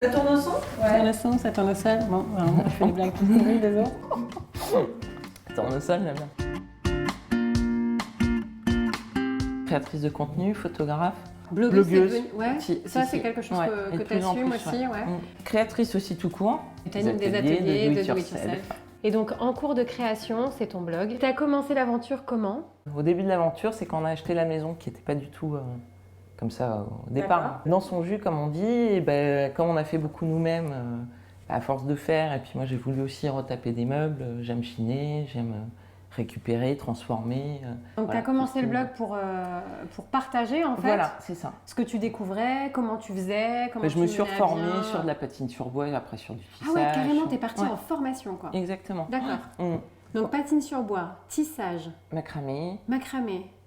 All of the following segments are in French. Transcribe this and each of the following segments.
Ça tourne au son? Ouais. Ça tourne au son, ça tourne au sol. Bon, alors, je fais les blagues toutes pourries, désolé. Ça tourne au sol, j'aime bien. Créatrice de contenu, photographe. Blogueuse. Ouais, ça c'est quelque chose que tu assumes aussi. Ouais. Créatrice aussi tout court. Tu animes des ateliers de do it yourself. Et donc en cours de création, c'est ton blog. Tu as commencé l'aventure comment? Au début de l'aventure, c'est quand on a acheté la maison qui n'était pas du tout comme ça au départ. Dans son jus, comme on dit, et comme on a fait beaucoup nous-mêmes, à force de faire, et puis moi j'ai voulu aussi retaper des meubles, j'aime chiner, j'aime récupérer, transformer. Donc voilà, tu as commencé le blog pour partager en fait. Voilà, c'est ça. Ce que tu découvrais, comment tu faisais, comment je me suis reformée sur de la patine sur bois et après sur du tissage. Ah ouais, carrément, tu es partie en formation quoi. Exactement. D'accord. Donc patine sur bois, tissage, macramé,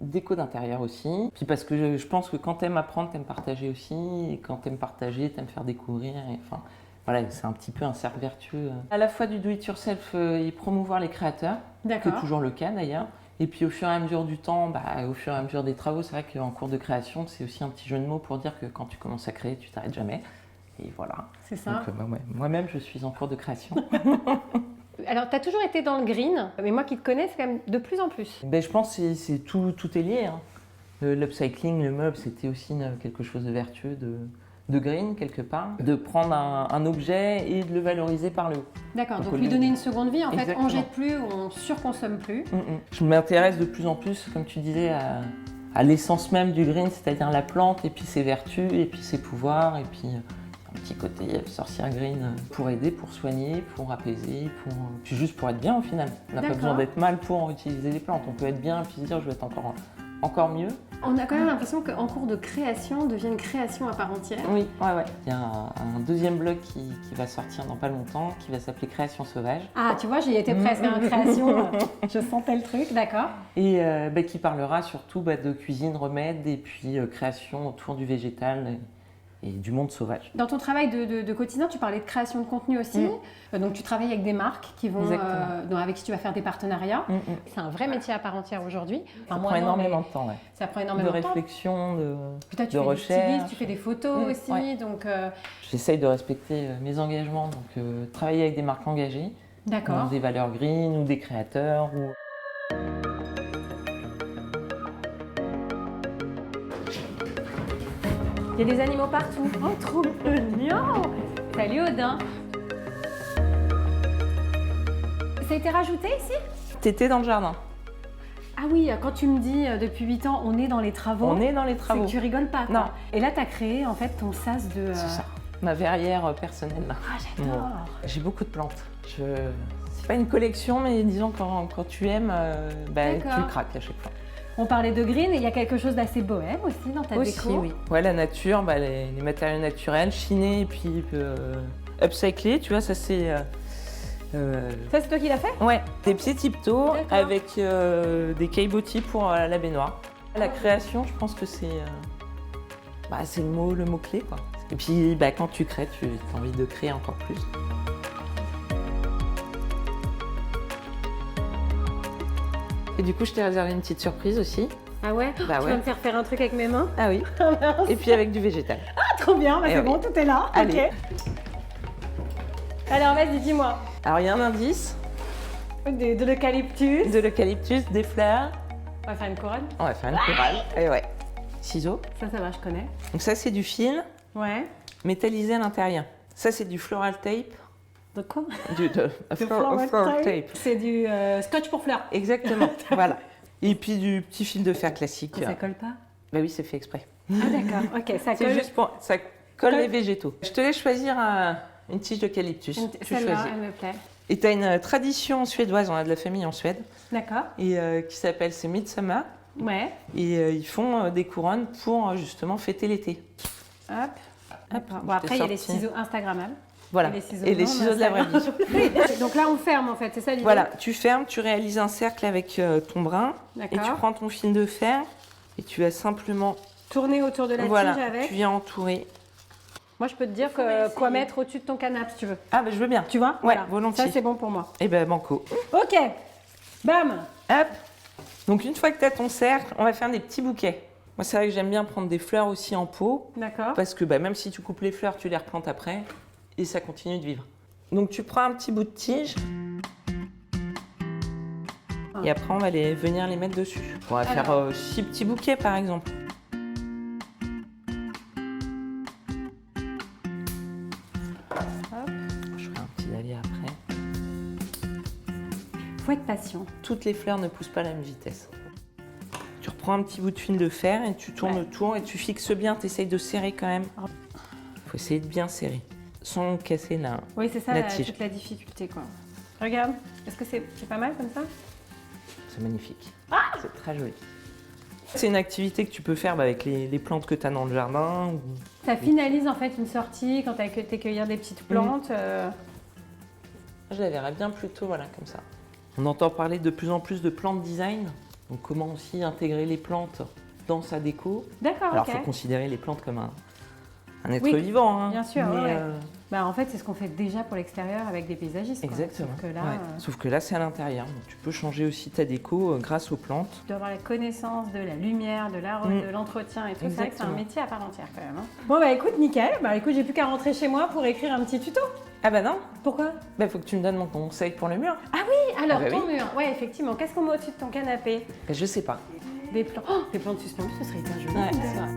déco d'intérieur aussi. Puis parce que je pense que quand t'aimes apprendre, t'aimes partager aussi. Et quand t'aimes partager, t'aimes faire découvrir. Et, enfin, voilà, c'est un petit peu un cercle vertueux. À la fois du do-it-yourself et promouvoir les créateurs, c'est toujours le cas d'ailleurs. Et puis au fur et à mesure du temps, au fur et à mesure des travaux, c'est vrai qu'en cours de création, c'est aussi un petit jeu de mots pour dire que quand tu commences à créer, tu t'arrêtes jamais. Et voilà. C'est ça. Donc moi-même, je suis en cours de création. Alors, tu as toujours été dans le green, mais moi qui te connais, c'est quand même de plus en plus. Je pense que tout est lié. Hein. L'upcycling, le meuble, c'était aussi quelque chose de vertueux, de green quelque part. De prendre un objet et de le valoriser par le haut. D'accord, donc lui donner une seconde vie. En fait, on ne jette plus, on ne surconsomme plus. Je m'intéresse de plus en plus, comme tu disais, à l'essence même du green, c'est-à-dire la plante, et puis ses vertus, et puis ses pouvoirs, et puis un petit côté sorcière green pour aider, pour soigner, pour apaiser, puis juste pour être bien au final. On n'a pas besoin d'être mal pour utiliser les plantes. On peut être bien et puis se dire je vais être encore mieux. On a quand même l'impression qu'en cours de création devient une création à part entière. Oui, ouais. Il y a un deuxième blog qui va sortir dans pas longtemps, qui va s'appeler Création Sauvage. Ah, tu vois, j'y étais presque à création. Je sentais le truc, d'accord. Et qui parlera surtout de cuisine, remèdes et puis création autour du végétal. Et du monde sauvage. Dans ton travail de quotidien, tu parlais de création de contenu aussi. Donc tu travailles avec des marques qui vont, avec qui tu vas faire des partenariats. C'est un vrai métier à part entière aujourd'hui. Ça prend énormément de temps. Ouais. Ça prend énormément de réflexion, de recherche. Tu fais des photos aussi. Ouais. Donc, j'essaye de respecter mes engagements. Donc travailler avec des marques engagées. D'accord. Des valeurs green ou des créateurs. Il y a des animaux partout. Oh, trop mignon! Salut Odin! Ça a été rajouté ici? T'étais dans le jardin. Ah oui, quand tu me dis depuis 8 ans, on est dans les travaux. On est dans les travaux. C'est que tu rigoles pas, quoi. Non. Et là, tu as créé en fait ton sas de... C'est ça, ma verrière personnelle. Ah, j'adore! J'ai beaucoup de plantes. C'est pas une collection, mais disons quand tu aimes, tu craques à chaque fois. On parlait de green et il y a quelque chose d'assez bohème aussi dans ta déco. Oui. Ouais, la nature, les matériaux naturels, chinés et puis upcyclés, tu vois, ça c'est... Ça c'est toi qui l'as fait? Ouais, des petits tiptoes avec des caillebotis pour la baignoire. La création, je pense que c'est le mot-clé, quoi. Et puis quand tu crées, tu as envie de créer encore plus. Et du coup, je t'ai réservé une petite surprise aussi. Ah ouais? Tu vas me faire faire un truc avec mes mains? Ah oui. Et puis avec du végétal. Ah, trop bien, c'est bon, tout est là. Allez. Okay. Alors, vas-y, dis-moi. Alors, il y a un indice. De l'eucalyptus. De l'eucalyptus, des fleurs. On va faire une couronne? On va faire une couronne. Et ouais. Ciseaux. Ça va, je connais. Donc ça, c'est du fil. Ouais. Métallisé à l'intérieur. Ça, c'est du floral tape. De quoi? Floral tape. C'est du scotch pour fleurs. Exactement, voilà. Et puis du petit fil de fer classique. Ça colle pas? Bah oui, c'est fait exprès. Ah d'accord, ok, ça colle. C'est juste pour... Ça colle les végétaux. Je te laisse choisir une tige d'eucalyptus. Celle-là, elle me plaît. Et tu as une tradition suédoise, on a de la famille en Suède. D'accord. Et qui s'appelle, c'est Midsummer. Ouais. Et ils font des couronnes pour justement fêter l'été. Hop. Bon, après, il y a les ciseaux Instagrammables. Voilà, et les ciseaux de la vraie vie. Donc là, on ferme en fait, c'est ça l'idée? Voilà, tu fermes, tu réalises un cercle avec ton brin. Et tu prends ton fil de fer et tu vas simplement... tourner autour de la tige avec. Tu viens entourer. Moi, je peux te dire quoi mettre au-dessus de ton canapé si tu veux. Ah, je veux bien. Tu vois? Ouais, volontiers. Ça, c'est bon pour moi. Et banco. Ok, bam. Hop. Donc, une fois que tu as ton cercle, on va faire des petits bouquets. Moi, c'est vrai que j'aime bien prendre des fleurs aussi en pot. D'accord. Parce que même si tu coupes les fleurs, tu les replantes après et ça continue de vivre. Donc tu prends un petit bout de tige et après on va venir les mettre dessus. On va faire 6 petits bouquets par exemple. Je ferai un petit dahlia après. Faut être patient. Toutes les fleurs ne poussent pas à la même vitesse. Tu reprends un petit bout de fil de fer et tu tournes autour et tu fixes bien, tu essayes de serrer quand même. Il faut essayer de bien serrer, sans casser la tige. Oui, c'est ça toute la difficulté, quoi. Regarde, est-ce que c'est pas mal comme ça? C'est magnifique. C'est très joli. C'est une activité que tu peux faire avec les plantes que tu as dans le jardin. Ça finalise en fait une sortie quand tu as été cueillir des petites plantes. Je la verrais bien plutôt comme ça. On entend parler de plus en plus de plantes design. Donc comment aussi intégrer les plantes dans sa déco. D'accord, Alors il faut considérer les plantes comme un être vivant. Hein. Bien sûr, en fait, c'est ce qu'on fait déjà pour l'extérieur avec des paysagistes. Exactement. Sauf que là, c'est à l'intérieur. Donc, tu peux changer aussi ta déco grâce aux plantes. Tu dois avoir la connaissance de la lumière, de l'entretien et tout. C'est vrai que c'est un métier à part entière quand même. Hein. Bon, écoute, nickel. Écoute, j'ai plus qu'à rentrer chez moi pour écrire un petit tuto. Ah bah non. Pourquoi? Faut que tu me donnes mon conseil pour le mur. Ah oui, alors ton mur. Ouais, effectivement. Qu'est-ce qu'on met au-dessus de ton canapé? Je sais pas. Des plantes. Oh, des plantes suspendues, ce serait hyper joli. Ouais, c'est vrai.